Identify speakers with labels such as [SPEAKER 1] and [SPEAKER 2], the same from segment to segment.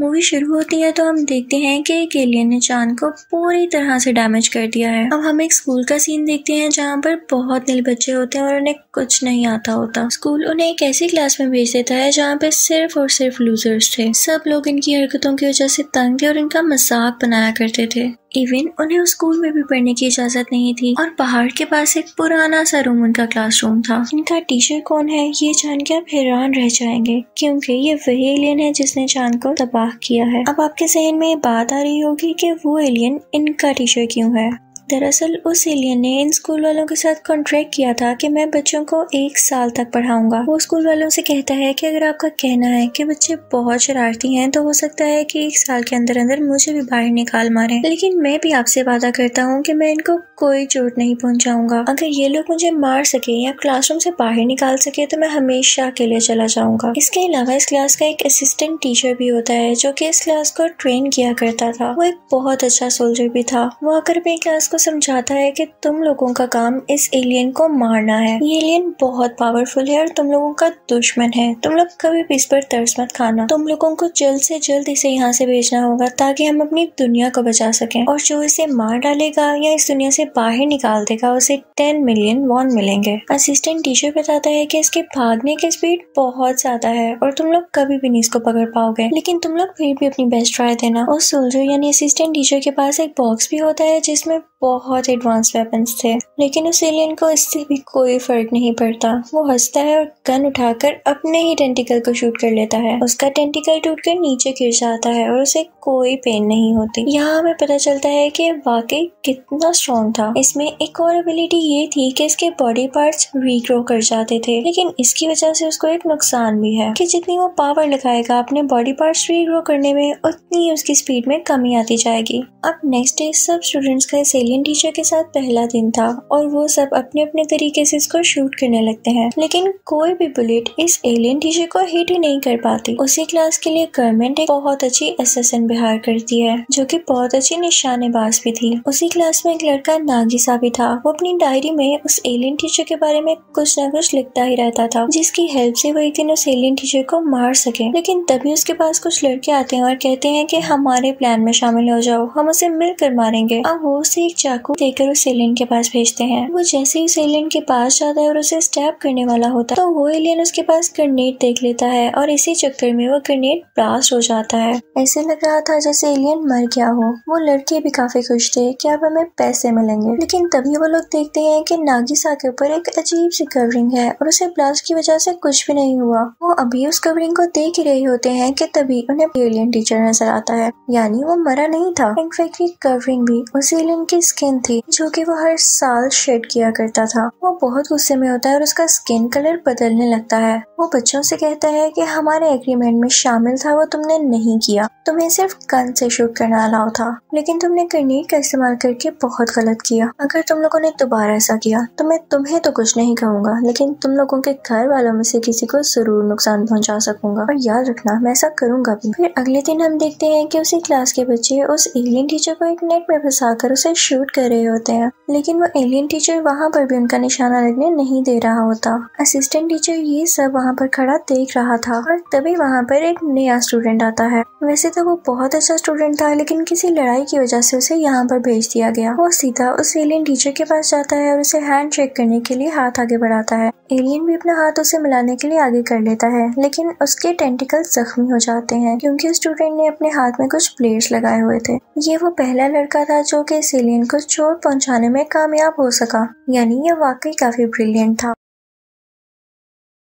[SPEAKER 1] Movie शुरू होती है तो हम देखते हैं कि एक एलियन ने चांद को पूरी तरह से डैमेज कर दिया है। अब हम एक स्कूल का सीन देखते हैं जहाँ पर बहुत नील बच्चे होते हैं और उन्हें कुछ नहीं आता होता। स्कूल उन्हें एक ऐसी क्लास में भेज देता है जहाँ पे सिर्फ और सिर्फ लूजर्स थे। सब लोग इनकी हरकतों की वजह से तंग थे और इनका मजाक बनाया करते थे। इवन उन्हें उस स्कूल में भी पढ़ने की इजाजत नहीं थी और पहाड़ के पास एक पुराना सा रूम उनका क्लासरूम था। इनका टीचर कौन है ये जान के आप हैरान रह जाएंगे, क्योंकि ये वही एलियन है जिसने चांद को तबाह किया है। अब आपके जहन में ये बात आ रही होगी कि वो एलियन इनका टीचर क्यों है। दरअसल उस एलियन ने इन स्कूल वालों के साथ कॉन्ट्रैक्ट किया था कि मैं बच्चों को 1 साल तक पढ़ाऊंगा। वो स्कूल वालों से कहता है कि अगर आपका कहना है कि बच्चे बहुत शरारती हैं तो हो सकता है कि 1 साल के अंदर अंदर मुझे भी बाहर निकाल मारे, लेकिन मैं भी आपसे वादा करता हूँ कि मैं इनको कोई चोट नहीं पहुँचाऊंगा। अगर ये लोग मुझे मार सके या क्लासरूम से बाहर निकाल सके तो मैं हमेशा के लिए चला जाऊंगा। इसके अलावा इस क्लास का एक असिस्टेंट टीचर भी होता है जो कि इस क्लास को ट्रेन किया करता था। वो एक बहुत अच्छा सोल्जर भी था। वो आकर अपनी क्लास को समझाता है कि तुम लोगों का काम इस एलियन को मारना है। ये एलियन बहुत पावरफुल है और तुम लोगों का दुश्मन है। तुम लोग कभी भी इस पर तरस मत खाना। तुम लोगों को जल्द से जल्द इसे यहाँ से भेजना होगा ताकि हम अपनी दुनिया को बचा सकें, और जो इसे मार डालेगा या इस दुनिया से बाहर निकाल देगा उसे 10 मिलियन वॉन मिलेंगे। असिस्टेंट टीचर बताता है कि इसके भागने की स्पीड बहुत ज्यादा है और तुम लोग कभी भी नहीं इसको पकड़ पाओगे, लेकिन तुम लोग फिर भी अपनी बेस्ट ट्राई देना। उस सोल्जर यानी असिस्टेंट टीचर के पास एक बॉक्स भी होता है जिसमें बहुत एडवांस वेपन्स थे, लेकिन उस एलियन को इससे भी कोई फर्क नहीं पड़ता। वो हंसता है और गन उठाकर अपने ही टेंटिकल को शूट कर लेता है। उसका टेंटिकल टूटकर नीचे गिर जाता है और उसे कोई पेन नहीं होती। यहाँ हमें पता चलता है कि वाकई कितना स्ट्रॉन्ग था। इसमें एक और एबिलिटी ये थी कि इसके बॉडी पार्ट्स रीग्रो कर जाते थे, लेकिन इसकी वजह से उसको एक नुकसान भी है कि जितनी वो पावर लगाएगा अपने बॉडी पार्ट्स रीग्रो करने में, उतनी ही उसकी स्पीड में कमी आती जाएगी। अब नेक्स्ट डे सब स्टूडेंट्स का इस एलियन टीचर के साथ पहला दिन था और वो सब अपने अपने तरीके से इसको शूट करने लगते हैं, लेकिन कोई भी बुलेट इस एलियन टीचर को हिट ही नहीं कर पाती। उसी क्लास के लिए गवर्नमेंट एक बहुत अच्छी असिस्टेंट बिहार करती है जो कि बहुत अच्छी निशानेबाज भी थी। उसी क्लास में एक लड़का नागिसा भी था। वो अपनी डायरी में उस एलियन टीचर के बारे में कुछ न कुछ लिखता ही रहता था, जिसकी हेल्प से वो एक दिन उस एलियन टीचर को मार सके। लेकिन तभी उसके पास कुछ लड़के आते हैं और कहते हैं कि हमारे प्लान में शामिल हो जाओ, हम उसे मिलकर मारेंगे। अब वो उसे एक चाकू देकर उस एलियन के पास भेजते हैं। वो जैसे ही उस एलियन के पास जाता है और उसे स्टैब करने वाला होता है तो वो एलियन उसके पास ग्रेनेड देख लेता है और इसी चक्कर में वो ग्रेनेड ब्लास्ट हो जाता है। ऐसे लग रहा था जैसे एलियन मर गया हो। वो लड़के भी काफी खुश थे कि अब हमें पैसे मिलेंगे, लेकिन तभी वो लोग देखते हैं कि नागिसा के ऊपर एक अजीब सी कवरिंग है और उसे ब्लास्ट की वजह से कुछ भी नहीं हुआ। वो अभी उस कवरिंग को देख ही रहे होते हैं कि तभी उन्हें एलियन टीचर नजर आता है, यानी वो मरा नहीं था। इनफैक्ट ये कवरिंग भी उस एलियन की स्किन थी जो कि वो हर साल शेड किया करता था। वो बहुत गुस्से में होता है और उसका स्किन कलर बदलने लगता है। वो बच्चों से कहता है कि हमारे एग्रीमेंट में शामिल था वो तुमने नहीं किया, तुम्हें सिर्फ गन से शूट करना अलाउ था, लेकिन तुमने ग्रेनेड का इस्तेमाल करके बहुत गलत किया। अगर तुम लोगों ने दोबारा ऐसा किया तो मैं तुम्हें तो कुछ नहीं कहूंगा, लेकिन तुम लोगों के घर वालों में से किसी को जरूर नुकसान पहुंचा सकूंगा, और याद रखना मैं ऐसा करूंगा भी। फिर अगले दिन हम देखते हैं कि उसी क्लास के बच्चे उस एलियन टीचर को एक नेट में फंसाकर उसे शूट कर रहे होते हैं, लेकिन वो एलियन टीचर वहाँ पर भी उनका निशाना लगने नहीं दे रहा होता। असिस्टेंट टीचर ये सब वहाँ पर खड़ा देख रहा था और तभी वहाँ पर एक नया स्टूडेंट आता है। वैसे तो वो बहुत अच्छा स्टूडेंट था, लेकिन किसी लड़ाई की वजह से उसे यहाँ पर भेज दिया गया। वो सीधा उस एलियन टीचर के पास जाता है और उसे हैंड शेक करने के लिए हाथ आगे बढ़ाता है। एलियन भी अपना हाथ उसे मिलाने के लिए आगे कर लेता है, लेकिन उसके टेंटिकल जख्मी हो जाते हैं क्योंकि स्टूडेंट ने अपने हाथ में कुछ ब्लेड्स लगाए हुए थे। ये वो पहला लड़का था जो कि इस एलियन को चोट पहुंचाने में कामयाब हो सका, यानी ये वाकई काफी ब्रिलियंट था।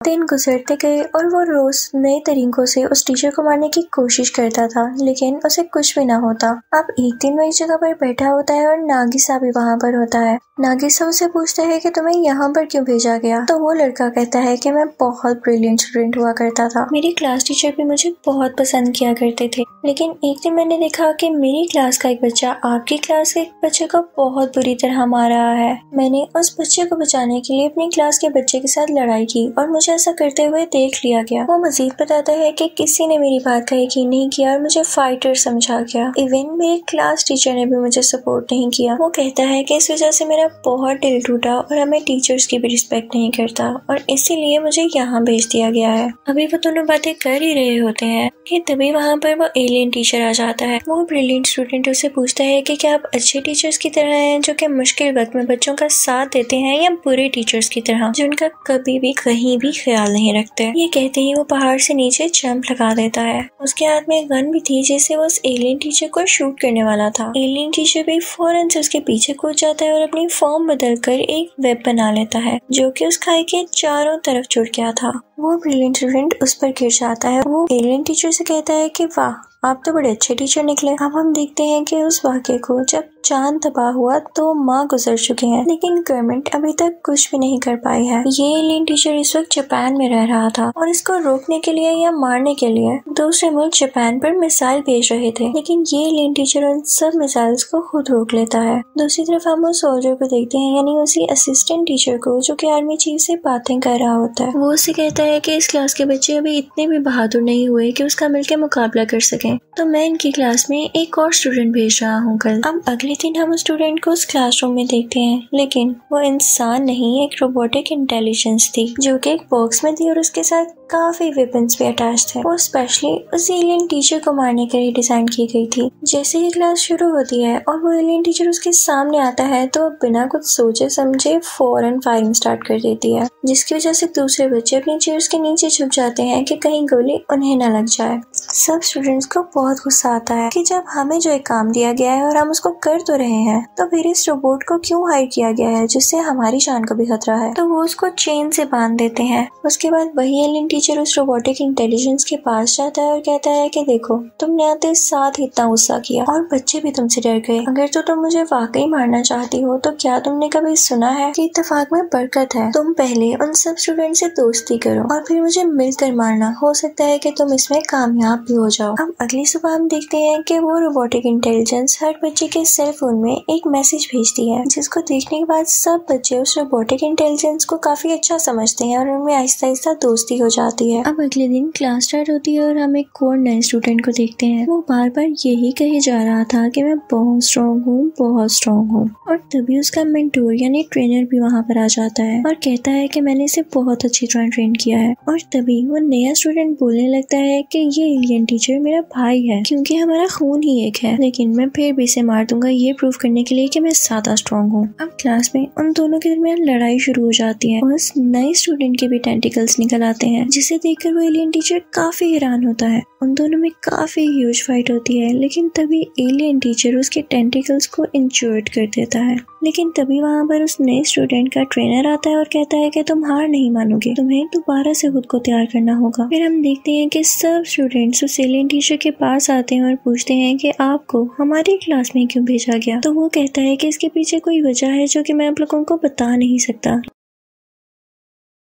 [SPEAKER 1] दिन गुजरते गए और वो रोज नए तरीकों से उस टीचर को मारने की कोशिश करता था, लेकिन उसे कुछ भी ना होता। अब एक दिन वही जगह पर बैठा होता है और नागिसा भी वहाँ पर होता है। नागिसा उसे पूछता है कि तुम्हें यहाँ पर क्यों भेजा गया, तो वो लड़का कहता है कि मैं बहुत ब्रिलियंट स्टूडेंट हुआ करता था, मेरी क्लास टीचर भी मुझे बहुत पसंद किया करते थे, लेकिन एक दिन मैंने देखा कि मेरी क्लास का एक बच्चा आपकी क्लास के एक बच्चे को बहुत बुरी तरह मार रहा है। मैंने उस बच्चे को बचाने के लिए अपनी क्लास के बच्चे के साथ लड़ाई की और मुझे ऐसा करते हुए देख लिया गया। वो मजीद बताता है कि किसी ने मेरी बात का यकीन नहीं किया और मुझे फाइटर समझा गया। इवन मेरे क्लास टीचर ने भी मुझे सपोर्ट नहीं किया। वो कहता है कि इस वजह से मेरा बहुत दिल टूटा और हमें टीचर्स की भी रिस्पेक्ट नहीं करता और इसीलिए मुझे यहाँ भेज दिया गया है। अभी वो दोनों बातें कर ही रहे होते हैं कि तभी वहाँ पर वो एलियन टीचर आ जाता है। वो ब्रिलियंट स्टूडेंट उससे पूछता है कि क्या आप अच्छे टीचर्स की तरह हैं जो कि मुश्किल वक्त में बच्चों का साथ देते हैं, या बुरे टीचर्स की तरह जो उनका कभी भी कहीं भी ख्याल नहीं रखते। ये कहते ही वो पहाड़ से नीचे जंप लगा देता है। उसके हाथ में गन भी थी जिससे वो उस एलियन टीचर को शूट करने वाला था। एलियन टीचर भी फौरन से उसके पीछे कूद जाता है और अपनी फॉर्म बदलकर एक वेब बना लेता है जो कि उस खाई के चारों तरफ जुड़ गया था। वो ब्रिलियंट स्टूडेंट उस पर गिर जाता है। वो एलियन टीचर से कहता है कि वाह, आप तो बड़े अच्छे टीचर निकले। अब हम देखते हैं कि उस वाक़े को जब चांद तबाह हुआ तो माँ गुजर चुके हैं, लेकिन गवर्नमेंट अभी तक कुछ भी नहीं कर पाई है। ये एलियन टीचर इस वक्त जापान में रह रहा था और इसको रोकने के लिए या मारने के लिए दूसरे मुल्क जापान पर मिसाइल भेज रहे थे, लेकिन ये एलियन टीचर उन सब मिसाइल्स को खुद रोक लेता है। दूसरी तरफ हम उस सोल्जर को देखते हैं, यानी उसी असिस्टेंट टीचर को जो कि आर्मी चीफ से बातें कर रहा होता है। वो उसे कहता है कि इस क्लास के बच्चे अभी इतने भी बहादुर नहीं हुए कि उसका मिलकर मुकाबला कर सके, तो मैं इनकी क्लास में एक और स्टूडेंट भेज रहा हूँ कल। अब अगले दिन हम उस स्टूडेंट को उस क्लासरूम में देखते हैं, लेकिन वो इंसान नहीं, एक रोबोटिक इंटेलिजेंस थी जो कि एक बॉक्स में थी और उसके साथ काफी वेपन्स भी अटैच थे। वो स्पेशली उस एलियन टीचर को मारने के लिए डिजाइन की गई थी। जैसे ही क्लास शुरू होती है और वो एलियन टीचर उसके सामने आता है तो वो बिना कुछ सोचे समझे फौरन फायरिंग स्टार्ट कर देती है, जिसकी वजह से दूसरे बच्चे अपनी चेयर्स के नीचे छुप जाते हैं कि कहीं गोली उन्हें न लग जाए। सब स्टूडेंट्स को बहुत गुस्सा आता है कि जब हमें जो एक काम दिया गया है और हम उसको कर तो रहे हैं, तो फिर इस रोबोट को क्यों हायर किया गया है जिससे हमारी जान को भी खतरा है। तो वो उसको चेन से बांध देते हैं। उसके बाद वही एलियन टीचर उस रोबोटिक इंटेलिजेंस के पास जाता है और कहता है कि देखो, तुमने आते साथ इतना गुस्सा किया और बच्चे भी तुमसे डर गए। अगर तो तुम मुझे वाकई मारना चाहती हो तो क्या तुमने कभी सुना है कि इत्तेफाक में बरकत है। तुम पहले उन सब स्टूडेंट से दोस्ती करो और फिर मुझे मिलकर मारना, हो सकता है कि तुम इसमें कामयाब भी हो जाओ। अब अगली सुबह हम देखते हैं कि वो रोबोटिक इंटेलिजेंस हर बच्चे के सेल फोन में एक मैसेज भेजती है, जिसको देखने के बाद सब बच्चे उस रोबोटिक इंटेलिजेंस को काफी अच्छा समझते हैं और उनमें आहिस्ता आहिस्ता दोस्ती हो जाती है। अब अगले दिन क्लास स्टार्ट होती है और हम एक और नए स्टूडेंट को देखते हैं। वो बार बार यही कहे जा रहा था कि मैं बहुत स्ट्रॉन्ग हूँ, बहुत स्ट्रॉन्ग हूँ, और तभी उसका मेंटोर यानी ट्रेनर भी वहाँ पर आ जाता है और कहता है कि मैंने इसे बहुत अच्छी तरह ट्रेन किया है। और तभी वो नया स्टूडेंट बोलने लगता है कि ये एलियन टीचर मेरा भाई है क्योंकि हमारा खून ही एक है, लेकिन मैं फिर भी इसे मार दूंगा ये प्रूव करने के लिए कि मैं ज्यादा स्ट्रॉन्ग हूँ। अब क्लास में उन दोनों के दरमियान लड़ाई शुरू हो जाती है और उस नए स्टूडेंट के भी टेंटिकल्स निकल आते हैं, जिसे देखकर वो एलियन टीचर काफी हैरान होता है। उन दोनों में काफी ह्यूज फाइट होती है, लेकिन तभी एलियन टीचर उसके टेंटिकल्स को इंजर्ड कर देता है। लेकिन तभी वहाँ पर उस नए स्टूडेंट का ट्रेनर आता है और कहता है कि तुम हार नहीं मानोगे, तुम्हें दोबारा से खुद को तैयार करना होगा। फिर हम देखते हैं कि सब स्टूडेंट्स उस एलियन टीचर के पास आते हैं और पूछते हैं कि आपको हमारी क्लास में क्यों भेजा गया। तो वो कहता है कि इसके पीछे कोई वजह है जो कि मैं आप लोगों को बता नहीं सकता,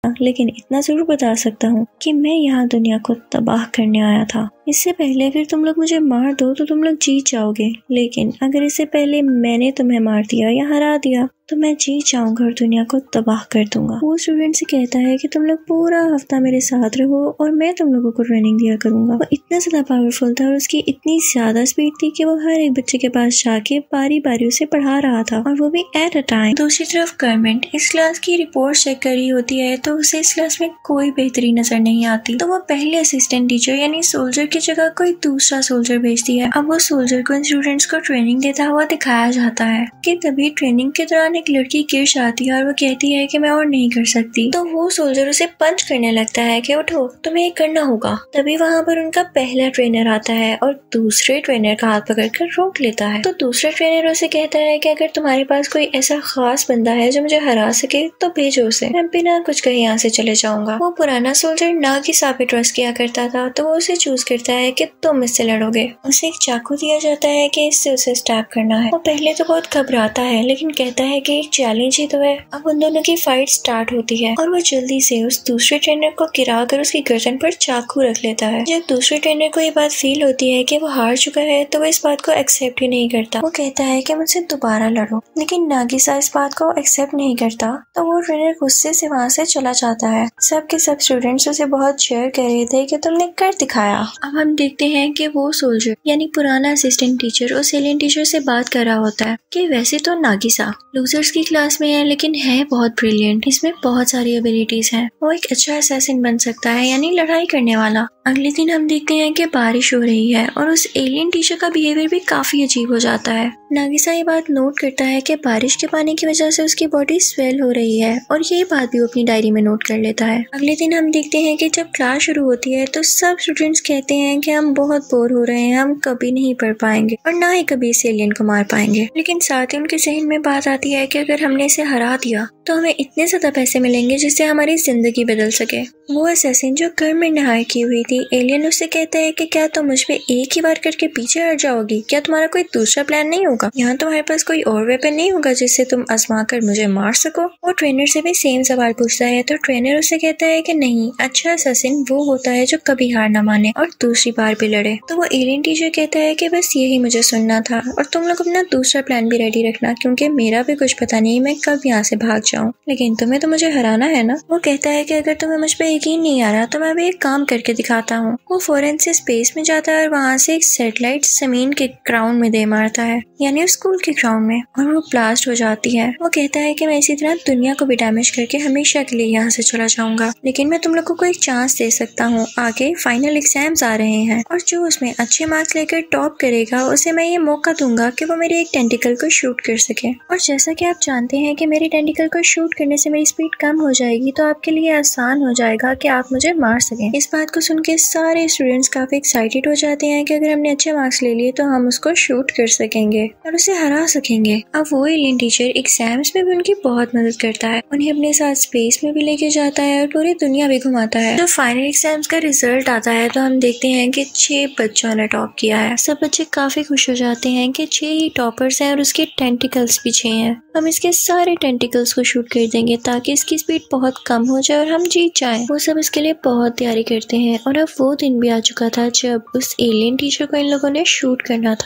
[SPEAKER 1] लेकिन इतना जरूर बता सकता हूँ कि मैं यहाँ दुनिया को तबाह करने आया था। इससे पहले अगर तुम लोग मुझे मार दो तो तुम लोग जीत जाओगे, लेकिन अगर इससे पहले मैंने तुम्हें मार दिया या हरा दिया तो मैं जीत जाऊंगा और दुनिया को तबाह कर दूंगा। वो स्टूडेंट से कहता है कि तुम लोग पूरा हफ्ता मेरे साथ रहो और मैं तुम लोगों को ट्रेनिंग दिया करूंगा। वो इतना ज्यादा पावरफुल था और उसकी इतनी ज्यादा स्पीड थी कि वो हर एक बच्चे के पास जाके बारी बारी उसे पढ़ा रहा था, और वो भी एट अ टाइम। दूसरी तरफ गवर्नमेंट इस क्लास की रिपोर्ट चेक कर रही होती है तो उसे इस क्लास में कोई बेहतरी नजर नहीं आती, तो वो पहले असिस्टेंट टीचर यानी सोल्जर की जगह कोई दूसरा सोल्जर भेजती है। अब वो सोल्जर को इन स्टूडेंट्स को ट्रेनिंग देता हुआ दिखाया जाता है कि तभी ट्रेनिंग के दौरान एक लड़की गिर जाती है और वो कहती है कि मैं और नहीं कर सकती, तो वो सोल्जर उसे पंच करने लगता है कि उठो, तुम्हें ये करना होगा। तभी वहाँ पर उनका पहला ट्रेनर आता है और दूसरे ट्रेनर का हाथ पकड़कर रोक लेता है। तो दूसरा ट्रेनर उसे कहता है कि अगर तुम्हारे पास कोई ऐसा खास बंदा है जो मुझे हरा सके तो भेजो उसे, मैं बिना कुछ कहे यहाँ से चले जाऊंगा। वो पुराना सोल्जर नागिसा पे ट्रस्ट किया करता था तो वो उसे चूज कर करता है कि तुम इससे लड़ोगे। उसे एक चाकू दिया जाता है कि इससे उसे स्टैब करना है। वो पहले तो बहुत घबराता है लेकिन कहता है कि एक चैलेंज ही तो है। अब उन दोनों की फाइट स्टार्ट होती है और वो जल्दी से उस दूसरे ट्रेनर को गिरा कर उसकी गर्दन पर चाकू रख लेता है। जब दूसरे ट्रेनर को ये बात फील होती है कि वो हार चुका है तो वो इस बात को एक्सेप्ट ही नहीं करता। वो कहता है कि मुझसे दोबारा लड़ो, लेकिन नागिसा इस बात को एक्सेप्ट नहीं करता तो वो ट्रेनर गुस्से से वहाँ से चला जाता है। सब के सब स्टूडेंट्स उसे बहुत चीयर कर रहे थे कि तुमने कर दिखाया। अब हम देखते हैं कि वो सोल्जर यानी पुराना असिस्टेंट टीचर उस एलियन टीचर से बात कर रहा होता है कि वैसे तो नागिसा लूजर्स की क्लास में है लेकिन है बहुत ब्रिलियंट, इसमें बहुत सारी एबिलिटीज हैं, वो एक अच्छा असैसिन बन सकता है यानी लड़ाई करने वाला। अगले दिन हम देखते हैं कि बारिश हो रही है और उस एलियन टीचर का बिहेवियर भी काफी अजीब हो जाता है। नागिसा ये बात नोट करता है कि बारिश के पानी की वजह से उसकी बॉडी स्वेल हो रही है और ये बात भी वो अपनी डायरी में नोट कर लेता है। अगले दिन हम देखते हैं कि जब क्लास शुरू होती है तो सब स्टूडेंट्स कहते हैं कि हम बहुत बोर हो रहे हैं, हम कभी नहीं पढ़ पाएंगे और ना ही कभी इस एलियन को मार पाएंगे। लेकिन साथ ही उनके जहन में बात आती है कि अगर हमने इसे हरा दिया तो हमें इतने ज्यादा पैसे मिलेंगे जिससे हमारी जिंदगी बदल सके। वो असैसिन जो गवर्नमेंट ने हायर की हुई थी, एलियन उससे कहता है कि क्या तुम मुझ पे एक ही बार करके पीछे हट जाओगी, क्या तुम्हारा कोई दूसरा प्लान नहीं होगा, यहाँ तुम्हारे पास कोई और वेपन नहीं होगा जिससे तुम आजमा कर मुझे मार सको। वो ट्रेनर से भी सेम सवाल पूछता है तो ट्रेनर उससे कहता है कि नहीं, अच्छा असैसिन वो होता है जो कभी हार ना माने और दूसरी बार भी लड़े। तो वो एलियन टीचर कहता है कि बस यही मुझे सुनना था और तुम लोग अपना दूसरा प्लान भी रेडी रखना क्योंकि मेरा भी कुछ पता नहीं मैं कब यहाँ से भाग जाऊँ, लेकिन तुम्हें तो मुझे हराना है ना। वो कहता है कि अगर तुम्हें मुझ पर यकीन नहीं आ रहा तो मैं अभी एक काम करके दिखाता हूँ। वो फौरन से स्पेस में जाता है और वहाँ से एक सैटेलाइट जमीन के ग्राउंड में दे मारता है यानी स्कूल के ग्राउंड में, और वो ब्लास्ट हो जाती है। वो कहता है कि मैं इसी तरह दुनिया को भी डैमेज करके हमेशा के लिए यहाँ से चला जाऊंगा, लेकिन मैं तुम लोगों को एक चांस दे सकता हूँ। आगे फाइनल एग्जाम्स आ रहे हैं और जो उसमें अच्छे मार्क्स लेकर टॉप करेगा उसे मैं ये मौका दूंगा कि वो मेरे एक टेंटिकल को शूट कर सके। और जैसा कि आप जानते हैं कि मेरे टेंटिकल को शूट करने से मेरी स्पीड कम हो जाएगी तो आपके लिए आसान हो जाएगा कि आप मुझे मार सकें। इस बात को सुन के सारे स्टूडेंट्स काफी एक्साइटेड हो जाते हैं कि अगर हमने अच्छे मार्क्स ले लिए तो हम उसको शूट कर सकेंगे और उसे हरा सकेंगे। अब वो एलियन टीचर एग्जाम्स में भी उनकी बहुत मदद करता है, उन्हें अपने साथ स्पेस में भी लेके जाता है और पूरी दुनिया भी घुमाता है। तो फाइनल एग्जाम्स का रिजल्ट आता है तो हम देखते हैं कि 6 बच्चों ने टॉप किया है। सब बच्चे काफी खुश हो जाते हैं कि 6 ही टॉपर्स हैं और उसके टेंटिकल्स भी 6 हैं। हम इसके सारे टेंटिकल्स को शूट कर देंगे ताकि इसकी स्पीड बहुत कम हो जाए और हम जीत जाएं। वो सब इसके लिए बहुत तैयारी करते हैं और अब वो दिन भी आ चुका था जब उस एलियन टीचर को इन लोगों ने शूट करना था।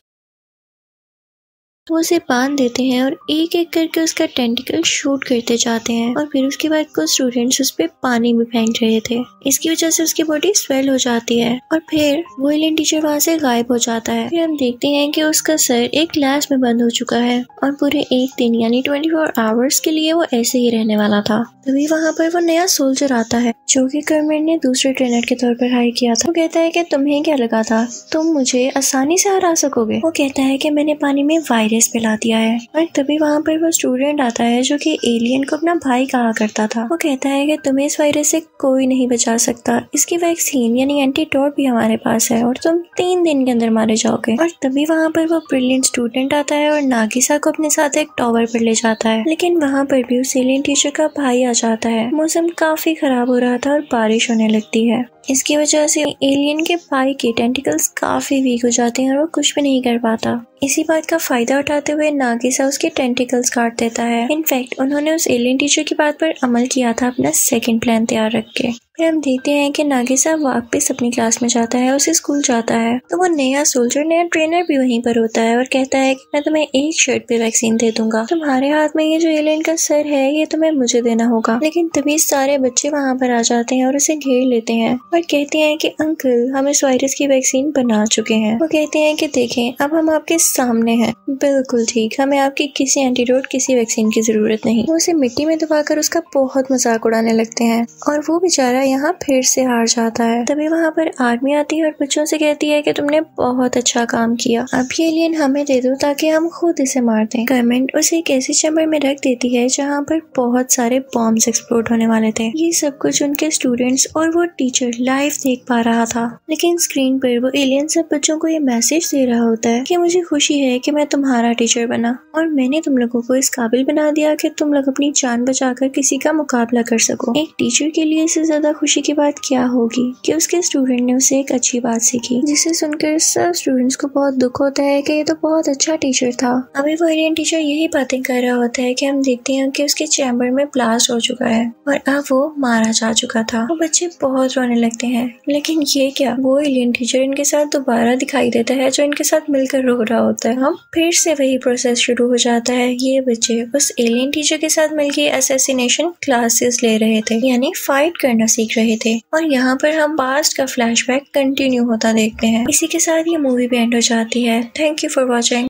[SPEAKER 1] तो उसे बांध देते हैं और एक एक करके उसका टेंटिकल शूट करते जाते हैं और फिर उसके बाद कुछ स्टूडेंट्स उस पे पानी भी फेंक रहे थे। इसकी वजह से उसकी बॉडी स्वेल हो जाती है और फिर वो एलियन टीचर वहाँ से गायब हो जाता है। फिर हम देखते हैं कि उसका सर एक ग्लास में बंद हो चुका है और पूरे एक दिन यानी 24 आवर्स के लिए वो ऐसे ही रहने वाला था। तभी वहाँ पर वो नया सोल्जर आता है जो कि गवर्नमेंट ने दूसरे ट्रेनर के तौर पर हायर किया था। वो कहता है कि तुम्हें क्या लगा था तुम मुझे आसानी से हरा सकोगे। वो कहता है कि मैंने पानी में वायरस पिला दिया है। और तभी वहाँ पर वो स्टूडेंट आता है जो कि एलियन को अपना भाई कहा करता था। वो कहता है कि तुम्हें इस वायरस से कोई नहीं बचा सकता, इसकी वैक्सीन यानी एंटीडोट भी हमारे पास है और तुम 3 दिन के अंदर मारे जाओगे। और तभी वहाँ पर वो ब्रिलियंट स्टूडेंट आता है और नागिसा को अपने साथ एक टावर पर ले जाता है, लेकिन वहाँ पर भी उस एलियन टीचर का भाई आ जाता है। मौसम काफी खराब हो रहा था और बारिश होने लगती है। इसकी वजह से एलियन के भाई के टेंटिकल्स काफी वीक हो जाते हैं और वो कुछ भी नहीं कर पाता। इसी बात का फायदा उठाते हुए नागिसा उसके टेंटिकल्स काट देता है। इनफैक्ट उन्होंने उस एलियन टीचर की बात पर अमल किया था अपना सेकंड प्लान तैयार रख के। फिर हम देखते हैं कि नागिसा वापस अपनी क्लास में जाता है, उसे स्कूल जाता है तो वो नया सोल्जर नया ट्रेनर भी वहीं पर होता है और कहता है कि मैं तुम्हें एक शर्ट पे वैक्सीन दे दूंगा, तुम्हारे हाथ में ये जो एलियन का सर है ये तुम्हें मुझे देना होगा। लेकिन तभी सारे बच्चे वहाँ पर आ जाते हैं और उसे घेर लेते हैं और कहते हैं कि अंकल हम इस वायरस की वैक्सीन बना चुके हैं। वो कहते हैं कि देखें अब हम आपके सामने हैं, बिल्कुल ठीक, हमें आपकी किसी एंटीडोट किसी वैक्सीन की जरूरत नहीं। वो उसे मिट्टी में दबाकर उसका बहुत मजाक उड़ाने लगते हैं और वो बेचारा यहाँ फिर से हार जाता है। तभी वहाँ पर आर्मी आती है और बच्चों से कहती है कि तुमने बहुत अच्छा काम किया, अब ये एलियन हमें दे दो ताकि हम खुद इसे मार दें। गवर्नमेंट उसे एक ऐसी चैम्बर में रख देती है जहाँ पर बहुत सारे बॉम्ब्स एक्सप्लोड होने वाले थे। ये सब कुछ उनके स्टूडेंट्स और वो टीचर लाइव देख पा रहा था, लेकिन स्क्रीन पर वो एलियन सब बच्चों को ये मैसेज दे रहा होता है कि मुझे खुशी है कि मैं तुम्हारा टीचर बना और मैंने तुम लोगों को इस काबिल बना दिया कि तुम लोग अपनी जान बचाकर किसी का मुकाबला कर सको। एक टीचर के लिए इससे ज्यादा खुशी की बात क्या होगी कि उसके स्टूडेंट ने उसे एक अच्छी बात सीखी, जिसे सुनकर सब स्टूडेंट्स को बहुत दुख होता है कि ये तो बहुत अच्छा टीचर था। अभी वो इंडियन टीचर यही बातें कर रहा होता है कि हम देखते हैं कि उसके चैम्बर में ब्लास्ट हो चुका है और अब वो मारा जा चुका था। वो बच्चे बहुत रोने लगते हैं, लेकिन ये क्या, वो एलियन टीचर इनके साथ दोबारा दिखाई देता है जो इनके साथ मिलकर रो रहा होता है। हम फिर से वही प्रोसेस शुरू हो जाता है। ये बच्चे उस एलियन टीचर के साथ मिलकर असैसिनेशन क्लासेस ले रहे थे, यानी फाइट करना सीख रहे थे, और यहाँ पर हम पास्ट का फ्लैशबैक कंटिन्यू होता देखते हैं। इसी के साथ ये मूवी भी एंड हो जाती है। Thank you for watching.